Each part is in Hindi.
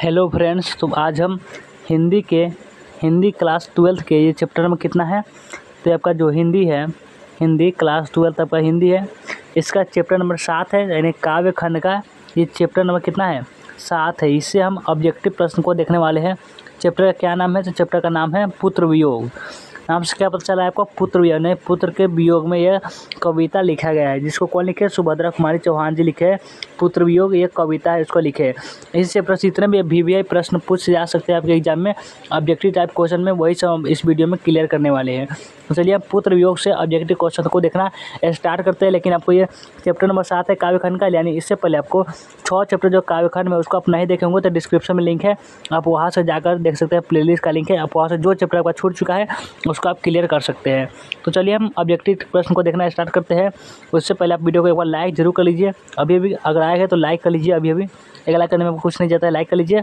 हेलो फ्रेंड्स, तो आज हम हिंदी क्लास 12th के ये चैप्टर नंबर कितना है। तो आपका जो हिंदी क्लास 12th आपका हिंदी है, इसका चैप्टर नंबर 7 है, यानी काव्य खंड का ये चैप्टर नंबर कितना है, 7 है। इससे हम ऑब्जेक्टिव प्रश्न को देखने वाले हैं। चैप्टर का क्या नाम है? तो चैप्टर का नाम है पुत्र वियोग। नाम से क्या पता चला है आपको? पुत्र वियोग, नहीं, पुत्र के वियोग में यह कविता लिखा गया है, जिसको कौन लिखे? सुभद्रा कुमारी चौहान जी लिखे है। पुत्र वियोग ये कविता है, इसको लिखे है। इसी चैप्टर से जितने भी VVI प्रश्न पूछ जा सकते हैं आपके एग्जाम में, ऑब्जेक्टिव टाइप क्वेश्चन में, वही सब हम इस वीडियो में क्लियर करने वाले हैं। तो चलिए आप पुत्र वियोग से ऑब्जेक्टिव क्वेश्चन को देखना स्टार्ट करते हैं। लेकिन आपको ये चैप्टर नंबर 7 है काव्य खंड का, यानी इससे पहले आपको 6 चैप्टर जो काव्य खंड में उसको आप नहीं देखे होंगे तो डिस्क्रिप्शन में लिंक है, आप वहाँ से जाकर देख सकते हैं। प्लेलिस्ट का लिंक है, आप वहाँ से जो चैप्टर आपका छूट चुका है उसको आप क्लियर कर सकते हैं। तो चलिए हम ऑब्जेक्टिव प्रश्न को देखना स्टार्ट करते हैं। उससे पहले आप वीडियो को एक बार लाइक जरूर कर लीजिए। अभी अगर आए हैं तो लाइक कर लीजिए। अभी एक लाइक करने में कुछ नहीं जाता है, लाइक कर लीजिए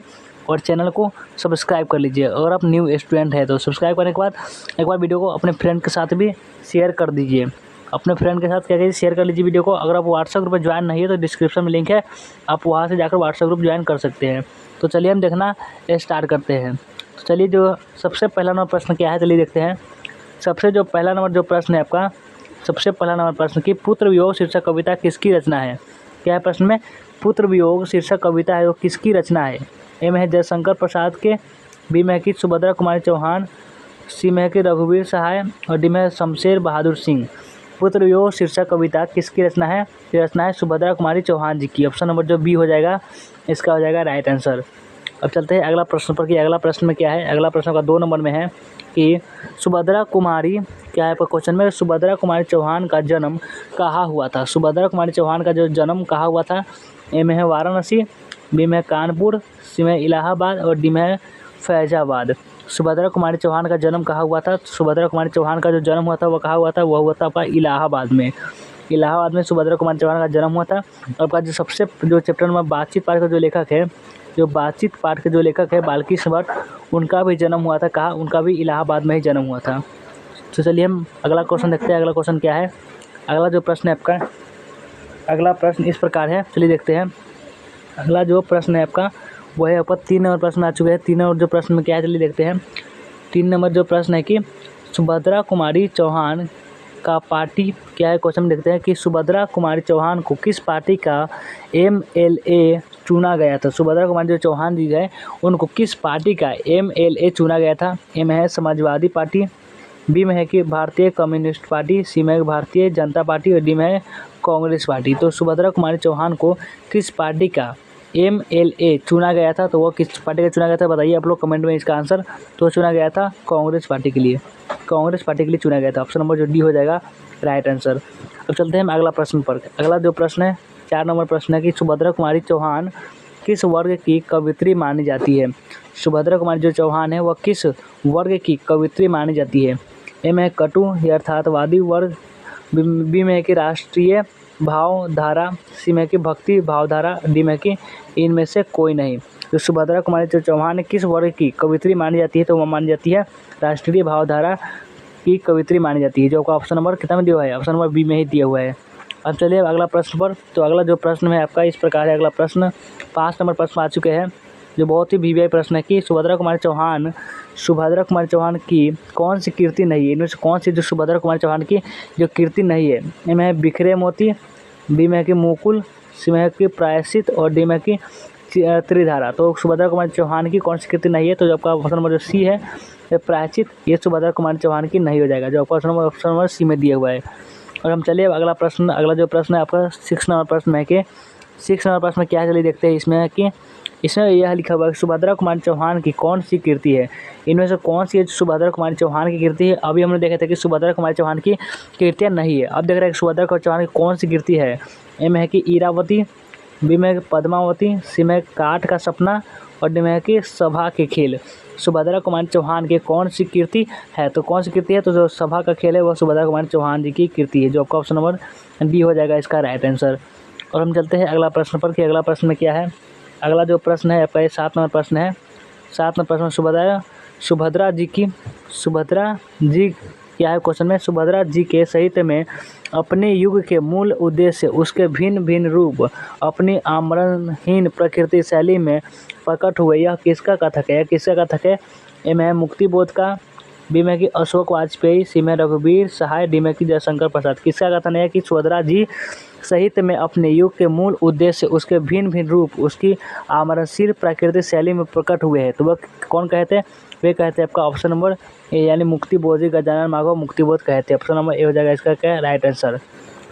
और चैनल को सब्सक्राइब कर लीजिए। अगर आप न्यू स्टूडेंट है तो सब्सक्राइब करने के बाद एक बार वीडियो को अपने फ्रेंड के साथ भी शेयर कर दीजिए। अपने फ्रेंड के साथ क्या कीजिए, शेयर कर लीजिए वीडियो को। अगर आप व्हाट्सएप ग्रुप में ज्वाइन नहीं है तो डिस्क्रिप्शन में लिंक है, आप वहाँ से जाकर व्हाट्सएप ग्रुप ज्वाइन कर सकते हैं। तो चलिए हम देखना स्टार्ट करते हैं। तो चलिए जो सबसे पहला नंबर प्रश्न क्या है, चलिए देखते हैं। सबसे जो पहला नंबर जो प्रश्न है आपका, सबसे पहला नंबर प्रश्न कि पुत्र वियोग शीर्षक कविता किसकी रचना है? क्या है प्रश्न में? पुत्र वियोग शीर्षक कविता है वो किसकी रचना है? ए में है जयशंकर प्रसाद के, बी में है कि सुभद्रा कुमारी चौहान, सी में है कि रघुवीर सहाय और डी में है शमशेर बहादुर सिंह। पुत्र वियोग शीर्षक कविता किसकी रचना है? ये रचना है सुभद्रा कुमारी चौहान जी की। ऑप्शन नंबर जो बी हो जाएगा, इसका हो जाएगा राइट आंसर। अब चलते हैं अगला प्रश्न पर कि अगला प्रश्न में क्या है। अगला प्रश्न का 2 नंबर में है कि सुभद्रा कुमारी, क्या है क्वेश्चन में, सुभद्रा कुमारी चौहान का जन्म कहाँ हुआ था? सुभद्रा कुमारी चौहान का जो जन्म कहाँ हुआ था? ए में है वाराणसी, बी में है कानपुर, सी में इलाहाबाद और डी में है फैजाबाद। सुभद्रा कुमारी चौहान का जन्म कहाँ हुआ था? सुभद्रा कुमारी चौहान का जो जन्म हुआ था वो कहाँ हुआ था? वह हुआ था आपका इलाहाबाद में। इलाहाबाद में सुभद्रा कुमारी चौहान का जन्म हुआ था। आपका जो चैप्टर नंबर बातचीत पाठ का जो लेखक है, जो बातचीत पाठ के जो लेखक है बालकृष्ण भट्ट, उनका भी जन्म हुआ था कहाँ? उनका भी इलाहाबाद में ही जन्म हुआ था। तो चलिए हम अगला क्वेश्चन देखते हैं। अगला क्वेश्चन क्या है? अगला जो प्रश्न है आपका, अगला प्रश्न इस प्रकार है, चलिए देखते हैं। अगला जो प्रश्न है आपका वो है आपका 3 नंबर प्रश्न आ चुके हैं। 3 नंबर जो प्रश्न में क्या है, चलिए देखते हैं। 3 नंबर जो प्रश्न है कि सुभद्रा कुमारी चौहान का पार्टी क्या है? क्वेश्चन में देखते हैं कि सुभद्रा कुमारी चौहान को किस पार्टी का MLA चुना गया था? सुभद्रा कुमारी जो चौहान जी है उनको किस पार्टी का MLA चुना गया था? ए में है समाजवादी पार्टी, बी में है कि भारतीय कम्युनिस्ट पार्टी, सी में है भारतीय जनता पार्टी और डी में है कांग्रेस पार्टी। तो सुभद्रा कुमारी चौहान को किस पार्टी का MLA चुना गया था? तो वो किस पार्टी का चुना गया था बताइए आप लोग कमेंट में इसका आंसर। तो चुना गया था कांग्रेस पार्टी के लिए, कांग्रेस पार्टी के लिए चुना गया था। ऑप्शन नंबर जो डी हो जाएगा राइट आंसर। अब चलते हैं हम अगला प्रश्न पर। अगला जो प्रश्न है 4 नंबर प्रश्न है कि सुभद्रा कुमारी चौहान किस वर्ग की कवित्री मानी जाती है? सुभद्रा कुमारी जो चौहान है वह किस वर्ग की कवित्री मानी जाती है? ए में है कटु यथार्थवादी वर्ग, बी में है कि राष्ट्रीय भावधारा, सी में है कि भक्ति भावधारा, डी में है कि इनमें से कोई नहीं। तो सुभद्रा कुमारी जो चौहान किस वर्ग की कवित्री मानी जाती है? तो वह मानी जाती है राष्ट्रीय भावधारा की कवित्री मानी जाती है, जो आपका ऑप्शन नंबर कितना में दिया हुआ है? ऑप्शन नंबर बी में ही दिया हुआ है। अब चलिए अगला प्रश्न पर। तो अगला जो प्रश्न है आपका इस प्रकार है। अगला प्रश्न 5 नंबर प्रश्न आ चुके हैं, जो बहुत ही VVI प्रश्न है कि सुभद्रा कुमारी चौहान की कौन सी कीर्ति नहीं है? इनमें से कौन सी जो सुभद्रा कुमारी चौहान की जो कीर्ति नहीं है? इनमें है बिखरे मोती, बी में है कि मुकुल, सी में है कि प्रायश्चित और डी में है कि त्रिधारा। तो सुभद्रा कुमारी चौहान की कौन सी कीर्ति नहीं है? तो जो आपका ऑप्शन नंबर जो सी है प्रायश्चित, ये सुभद्रा कुमारी चौहान की नहीं हो जाएगा, जो आपका ऑप्शन नंबर सी में दिया हुआ है। और हम चलिए अगला प्रश्न, अगला जो प्रश्न है आपका 6 नंबर प्रश्न है कि 6 नंबर प्रश्न में क्या है, चलिए देखते हैं। इसमें है कि इसमें यह लिखा हुआ है सुभद्रा कुमारी चौहान की कौन सी कीर्ति है? इनमें से कौन सी है सुभद्रा कुमारी चौहान की कीर्ति है? अभी हमने देखा था कि सुभद्रा कुमारी चौहान की कीर्तियाँ नहीं है। अब देख रहे हैं कि सुभद्रा कुमारी चौहान की कौन सी कीर्ति है? ए में है कि इरावती, बी में है पद्मावती, सी में काठ का सपना और डी में है कि सभा के खेल। सुभद्रा कुमारी चौहान की कौन सी कीर्ति है? तो कौन सी कीर्ति है? तो जो सभा का खेल है वह सुभद्रा कुमारी चौहान जी की कीर्ति है, जो आपका ऑप्शन नंबर डी हो जाएगा इसका राइट आंसर। और हम चलते हैं अगला प्रश्न पर कि अगला प्रश्न में क्या है। अगला जो प्रश्न है आपका 7 नंबर प्रश्न है। 7 नंबर प्रश्न सुभद्रा जी क्या है क्वेश्चन में? सुभद्रा जी के साहित्य में अपने युग के मूल उद्देश्य, उसके भिन्न भिन्न रूप, अपनी आमरणहीन प्रकृति शैली में प्रकट हुए यह किसका कथक है? यह किसका कथक है? ए में है मुक्ति बोध का, बी में है कि अशोक वाजपेयी, सी में रघुवीर सहाय, डी में कि जयशंकर प्रसाद। किसका कथन है कि सुभद्रा जी साहित्य में अपने युग के मूल उद्देश्य, उसके भिन्न भिन्न रूप, उसकी आमरणशील प्राकृतिक शैली में प्रकट हुए हैं। तो वह कौन कहते हैं? वे कहते हैं आपका ऑप्शन नंबर ए यानी मुक्ति बोध जी, गजानन माधव मुक्ति बोध कहते हैं। ऑप्शन नंबर ए हो जाएगा इसका क्या है राइट आंसर।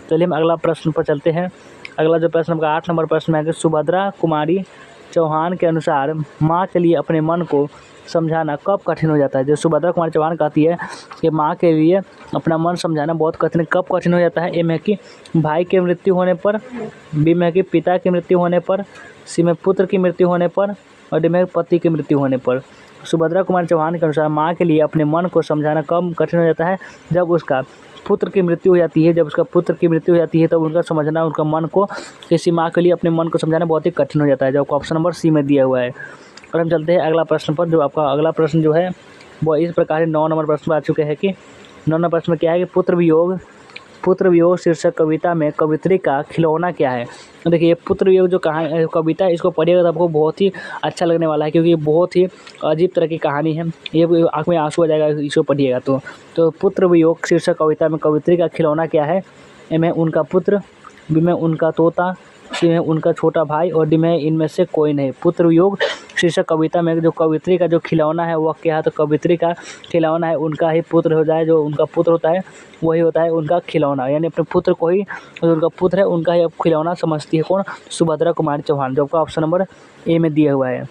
चलिए हम अगला प्रश्न पर चलते हैं। अगला जो प्रश्न आपका 8 नंबर प्रश्न है कि सुभद्रा कुमारी चौहान के अनुसार माँ के लिए अपने मन को समझाना कब कठिन हो जाता है? जो सुभद्रा कुमारी चौहान कहती है कि माँ के लिए अपना मन समझाना बहुत कठिन, कब कठिन हो जाता है? ए में कि भाई की मृत्यु होने पर, बी में कि पिता की मृत्यु होने पर, सी में पुत्र की मृत्यु होने पर, और डी में पति की मृत्यु होने पर। सुभद्रा कुमारी चौहान के अनुसार माँ के लिए अपने मन को समझाना कब कठिन हो जाता है? जब उसका पुत्र की मृत्यु हो जाती है। जब उसका पुत्र की मृत्यु हो जाती है तब उनका समझना, उनका मन को, किसी माँ के लिए अपने मन को समझाना बहुत ही कठिन हो जाता है, जो आपको ऑप्शन नंबर सी में दिया हुआ है। और हम चलते हैं अगला प्रश्न पर। जो आपका अगला प्रश्न जो है वो इस प्रकार 9 नंबर प्रश्न आ चुके हैं कि 9 नंबर प्रश्न में क्या है कि पुत्र वियोग शीर्षक कविता में कवित्री का खिलौना क्या है? तो देखिए पुत्र वियोग जो कविता है, इसको पढ़िएगा तो आपको बहुत ही अच्छा लगने वाला है, क्योंकि ये बहुत ही अजीब तरह की कहानी है। ये आँख में आंसू आ जाएगा इसको पढ़िएगा तो पुत्र वियोग शीर्षक कविता में कवित्री का खिलौना क्या है? ए में उनका पुत्र, बी में उनका तोता, सी में उनका छोटा भाई, और डी में इनमें से कोई नहीं। पुत्र वियोग शीर्षक कविता में जो कवित्री का जो खिलौना है वह क्या है? तो कवित्री का खिलौना है उनका ही पुत्र हो जाए, जो उनका पुत्र होता है वही होता है उनका खिलौना, यानी अपने पुत्र को ही, जो उनका पुत्र है उनका ही अब खिलौना समझती है कौन? सुभद्रा कुमारी चौहान, जो आपका ऑप्शन नंबर ए में दिया हुआ है।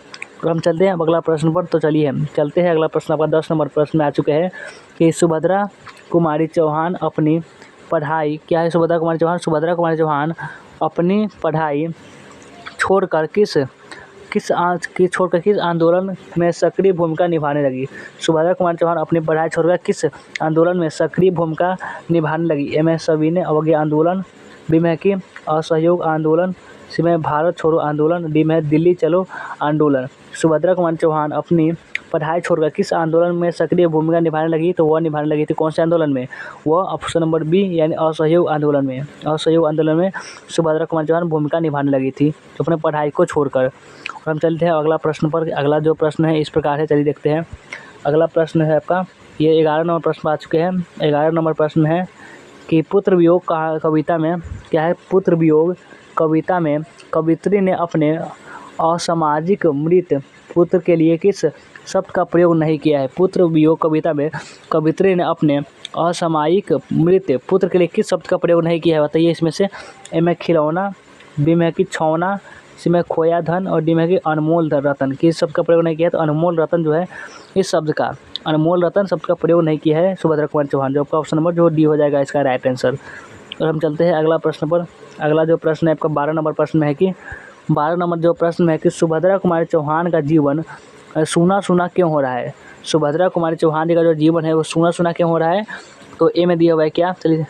तो हम चलते हैं अब अगला प्रश्न पर। तो चलिए हम चलते हैं अगला प्रश्न आपका 10 नंबर प्रश्न में आ चुके हैं कि सुभद्रा कुमारी चौहान अपनी पढ़ाई क्या है? सुभद्रा कुमारी चौहान अपनी पढ़ाई छोड़कर किस आंदोलन में सक्रिय भूमिका निभाने लगी? सुभद्रा कुमारी चौहान अपनी पढ़ाई छोड़कर किस आंदोलन में सक्रिय भूमिका निभाने लगी? ए में सविनय अवज्ञा आंदोलन, बी में कि असहयोग आंदोलन, सी में भारत छोड़ो आंदोलन, डी में दिल्ली चलो आंदोलन। सुभद्रा कुमारी चौहान अपनी पढ़ाई छोड़कर किस आंदोलन में सक्रिय भूमिका निभाने लगी? तो वह निभाने लगी थी कौन से आंदोलन में? वह ऑप्शन नंबर बी यानी असहयोग आंदोलन में। असहयोग आंदोलन में सुभद्रा कुमारी चौहान भूमिका निभाने लगी थी, तो अपने पढ़ाई को छोड़कर। और हम चलते हैं अगला प्रश्न पर। अगला जो प्रश्न है इस प्रकार है, चलिए देखते हैं। अगला प्रश्न है आपका ये 11 नंबर प्रश्न आ चुके हैं। 11 नंबर प्रश्न है कि पुत्र वियोग कविता में क्या है? पुत्र वियोग कविता में कवित्री ने अपने असामाजिक मृत पुत्र के लिए किस शब्द का प्रयोग नहीं किया है? पुत्र वियोग कविता में कवित्री ने अपने असामायिक मृत पुत्र के लिए किस शब्द का प्रयोग नहीं किया है? बताइए इसमें से। ए में खिलौना, बी में कि छौना, सी में खोया धन, और डी में कि अनमोल रतन। किस शब्द का प्रयोग नहीं किया है? तो अनमोल रतन जो है इस शब्द का, अनमोल रतन शब्द का प्रयोग नहीं किया है सुभद्रा कुमारी चौहान, जो आपका ऑप्शन नंबर जो डी हो जाएगा इसका राइट आंसर। और हम चलते हैं अगला प्रश्न पर। अगला जो प्रश्न है आपका 12 नंबर प्रश्न में है कि 12 नंबर जो प्रश्न है कि सुभद्रा कुमारी चौहान का जीवन सूना सूना क्यों हो रहा है? सुभद्रा कुमारी चौहान जी का जो जीवन है वो सूना सूना क्यों हो रहा है? तो ए में दिया हुआ है क्या? चलिए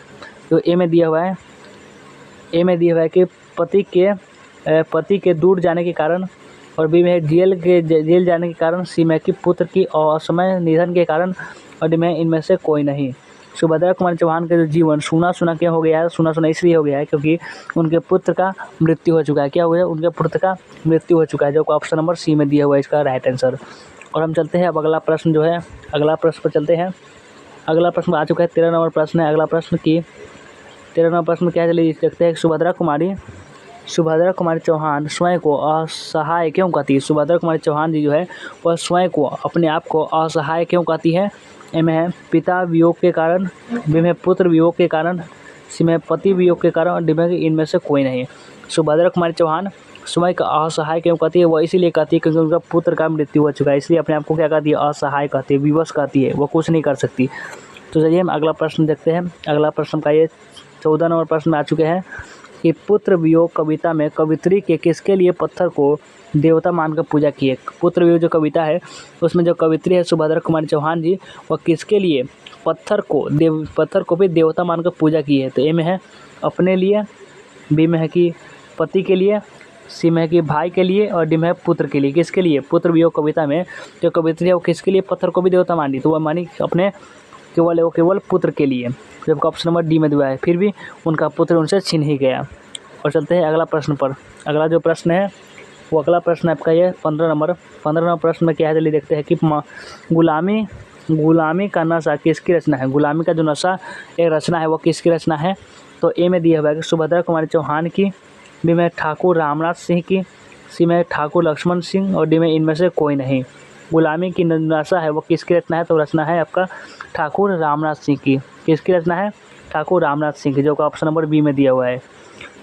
तो ए में दिया हुआ है कि पति के दूर जाने के कारण, और बी में है जेल जाने के कारण, सी में कि पुत्र की असमय निधन के कारण, और डी में इनमें से कोई नहीं। सुभद्रा कुमारी चौहान का जो जीवन सूना सूना क्यों हो गया है? सूना सूना इसलिए हो गया है क्योंकि उनके पुत्र का मृत्यु हो चुका है। क्या हो गया? उनके पुत्र का मृत्यु हो चुका है, जो ऑप्शन नंबर सी में दिया हुआ है इसका राइट आंसर। और हम चलते हैं अब अगला प्रश्न जो है, अगला प्रश्न पर चलते हैं। अगला प्रश्न आ चुका है 13 नंबर प्रश्न है। अगला प्रश्न की 13 नंबर प्रश्न में क्या है चलिए देखते हैं। सुभद्रा कुमारी चौहान स्वयं को असहाय क्यों कहती है? सुभद्रा कुमारी चौहान जी जो है वह स्वयं को, अपने आप को असहाय क्यों कहती है? ए में है पिता वियोग के कारण, बी में पुत्र वियोग के कारण, सी में पति वियोग के कारण, और डी में इनमें से कोई नहीं। सुभद्रा कुमारी चौहान स्वयं का असहाय क्यों कहती है? वह इसीलिए कहती है क्योंकि उनका पुत्र का मृत्यु हो चुका है, इसलिए अपने आप को क्या कहती है? असहाय कहती है, विवश कहती है, वो कुछ नहीं कर सकती। तो चलिए हम अगला प्रश्न देखते हैं। अगला प्रश्न का ये 14 नंबर प्रश्न में आ चुके हैं कि पुत्र वियोग कविता में कवित्री के किसके लिए पत्थर को देवता मानकर पूजा की है? पुत्र वियोग जो कविता है उसमें जो कवित्री है सुभद्रा कुमारी चौहान जी, वह किसके लिए पत्थर को भी देवता मानकर पूजा की है? तो ए में है अपने लिए, बी में है कि पति के लिए, सी में है कि भाई के लिए, और डी में है पुत्र के लिए। किसके लिए? पुत्र वियोग कविता में जो कवित्री है वो किसके लिए पत्थर को भी देवता मानी? तो वह मानी अपने केवल पुत्र के लिए, जबकि ऑप्शन नंबर डी में दिया है। फिर भी उनका पुत्र उनसे छीन ही गया। और चलते हैं अगला प्रश्न पर। अगला जो प्रश्न है वो अगला प्रश्न आपका ये 15 नंबर प्रश्न में क्या है, चलिए देखते हैं कि गुलामी का नशा किसकी रचना है। गुलामी का जो नशा एक रचना है वो किसकी रचना है। तो ए में दिया हुआ है कि सुभद्रा कुमारी चौहान की, बी में ठाकुर रामनाथ सिंह की, सी में ठाकुर लक्ष्मण सिंह और डी में इनमें से कोई नहीं। गुलामी की नशा है वो किसकी रचना है, तो रचना है आपका ठाकुर रामनाथ सिंह की। किसकी रचना है, ठाकुर रामनाथ सिंह की, जो का ऑप्शन नंबर बी में दिया हुआ है।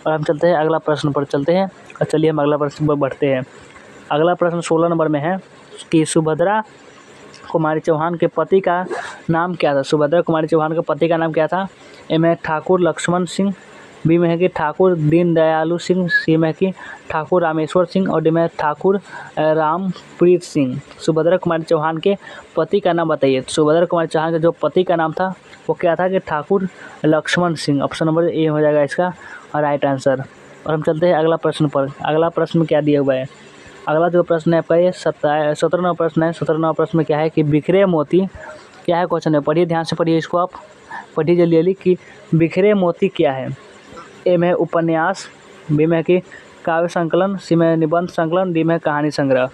और हम चलते हैं अगला प्रश्न पर चलते हैं। और चलिए हम अगला प्रश्न पर बढ़ते हैं। अगला प्रश्न 16 नंबर में है कि सुभद्रा कुमारी चौहान के पति का नाम क्या था। सुभद्रा कुमारी चौहान के पति का नाम क्या था। ए में ठाकुर लक्ष्मण सिंह, बी में है कि ठाकुर दीनदयालु सिंह, सी में है कि ठाकुर रामेश्वर सिंह और डी में ठाकुर रामप्रीत सिंह। सुभद्रा कुमारी चौहान के पति का नाम बताइए। सुभद्रा कुमारी चौहान का जो पति का नाम था वो क्या था कि Thakur Lakshman Singh. Option number A हो जाएगा इसका राइट आंसर। और हम चलते हैं अगला प्रश्न पर। अगला प्रश्न क्या दिया हुआ है। अगला जो प्रश्न है आपका ये 17वां प्रश्न है। 17वां प्रश्न में क्या है कि बिखरे मोती क्या है। क्वेश्चन है, पढ़िए ध्यान से पढ़िए इसको, आप पढ़िए जल्दी जल्दी कि बिखरे मोती क्या है। ए में उपन्यास, बी में कि काव्य संकलन, सी में निबंध संकलन, डी में कहानी संग्रह।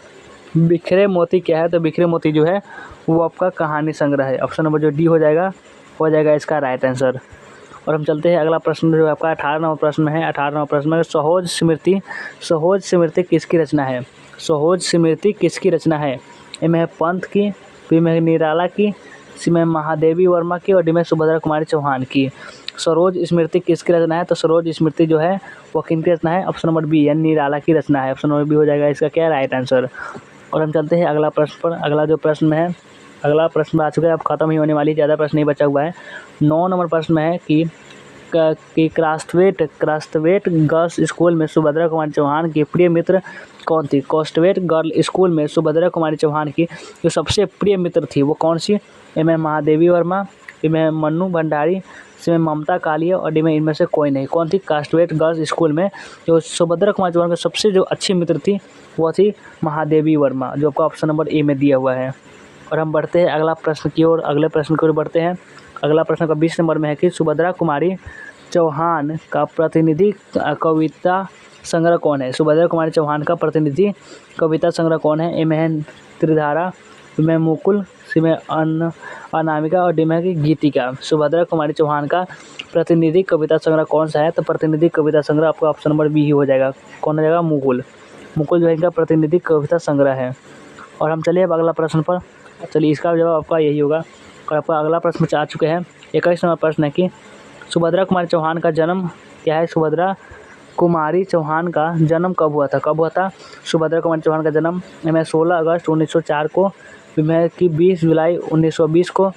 बिखरे मोती क्या है, तो बिखरे मोती जो है वो आपका कहानी संग्रह है। ऑप्शन नंबर जो डी हो जाएगा इसका राइट आंसर। और हम चलते हैं अगला प्रश्न जो आपका 18 नंबर प्रश्न में है। 18 नंबर प्रश्न में सहोज स्मृति किसकी रचना है। सहोज स्मृति किसकी रचना है। ए में पंत की, बी में निराला की, सी में महादेवी वर्मा की और डी में सुभद्रा कुमारी चौहान की। सरोज स्मृति किसकी रचना है, तो सरोज स्मृति जो है वो किनकी रचना है। ऑप्शन नंबर बी यानी निराला की रचना है। ऑप्शन नंबर बी हो जाएगा इसका क्या राइट आंसर। और हम चलते हैं अगला प्रश्न पर। अगला जो प्रश्न है, अगला प्रश्न आ चुका है, अब खत्म ही होने वाली, ज़्यादा प्रश्न नहीं बचा हुआ है। 9 नंबर प्रश्न में है कि क्रास्थवेट गर्ल्स स्कूल में सुभद्रा कुमारी चौहान की प्रिय मित्र कौन थी। क्रास्थवेट गर्ल स्कूल में सुभद्रा कुमारी चौहान की जो सबसे प्रिय मित्र थी वो कौन सी। ए में महादेवी वर्मा, बी में मन्नू भंडारी, सी में ममता कालिया और डी में इनमें से कोई नहीं। कौन थी क्रास्थवेट गर्ल्स स्कूल में जो सुभद्रा कुमारी चौहान की सबसे जो अच्छी मित्र थी वो थी महादेवी वर्मा, जो आपका ऑप्शन नंबर ए में दिया हुआ है। और हम बढ़ते हैं अगला प्रश्न की ओर, अगले प्रश्न की ओर बढ़ते हैं। अगला प्रश्न का 20 नंबर में है कि सुभद्रा कुमारी चौहान का प्रतिनिधि कविता संग्रह कौन है। सुभद्रा कुमारी चौहान का प्रतिनिधि कविता संग्रह कौन है। ए में है त्रिधारा, बी में मुकुल, सी में अनामिका और डी में है गीतिका। सुभद्रा कुमारी चौहान का प्रतिनिधि कविता संग्रह कौन सा है, तो प्रतिनिधि कविता संग्रह आपका ऑप्शन नंबर बी ही हो जाएगा। कौन हो जाएगा, मुकुल जो है इनका प्रतिनिधि कविता संग्रह है। और हम चलिए अब अगला प्रश्न पर। चलिए इसका जवाब आपका यही होगा। और आपका अगला प्रश्न आ चुके हैं। 21 नंबर प्रश्न है कि सुभद्रा कुमारी चौहान का जन्म क्या है। सुभद्रा कुमारी चौहान का जन्म कब हुआ था। सुभद्रा कुमारी चौहान का जन्म में 16 अगस्त 1904 को, बी में कि 20 जुलाई 1920 को,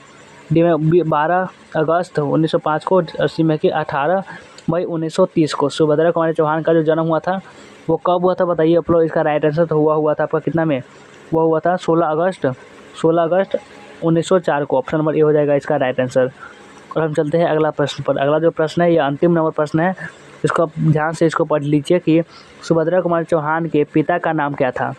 डी में 12 अगस्त 1905 को, सी में कि 18 मई 1930 को। सुभद्रा कुमारी चौहान का जो जन्म हुआ था वो कब हुआ था बताइए आप लोग। इसका राइट आंसर तो हुआ था आपका कितना में, वो हुआ था 16 अगस्त 1904 को। ऑप्शन नंबर ए हो जाएगा इसका राइट आंसर। और हम चलते हैं अगला प्रश्न पर। अगला जो प्रश्न है ये अंतिम नंबर प्रश्न है, इसको आप ध्यान से इसको पढ़ लीजिए कि सुभद्रा कुमारी चौहान के पिता का नाम क्या था।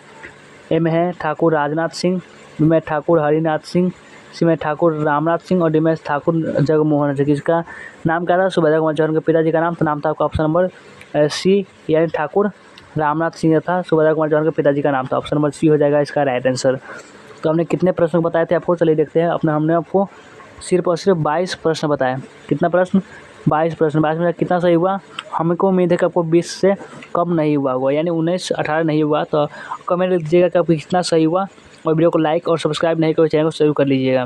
ए में है ठाकुर राजनाथ सिंह, बी में ठाकुर हरिनाथ सिंह, सी में ठाकुर रामनाथ सिंह और डी में ठाकुर जगमोहन सिंह। इसका नाम क्या था सुभद्रा कुमारी चौहान के पिताजी का नाम, तो नाम था आपका ऑप्शन नंबर सी यानी ठाकुर रामनाथ सिंह था सुभद्रा कुमारी चौहान के पिताजी का नाम था। ऑप्शन नंबर सी हो जाएगा इसका राइट आंसर। तो हमने कितने प्रश्न बताए थे आपको, चलिए देखते हैं। हमने आपको सिर्फ और सिर्फ 22 प्रश्न बताए। कितना प्रश्न, 22 प्रश्न। 22 में कितना सही हुआ, हमको उम्मीद है कि आपको 20 से कम नहीं हुआ होगा, यानी 19-18 नहीं हुआ। तो कमेंट दीजिएगा कि आपको कितना सही हुआ और वीडियो को लाइक और सब्सक्राइब नहीं करो, चैनल को जरूर कर लीजिएगा।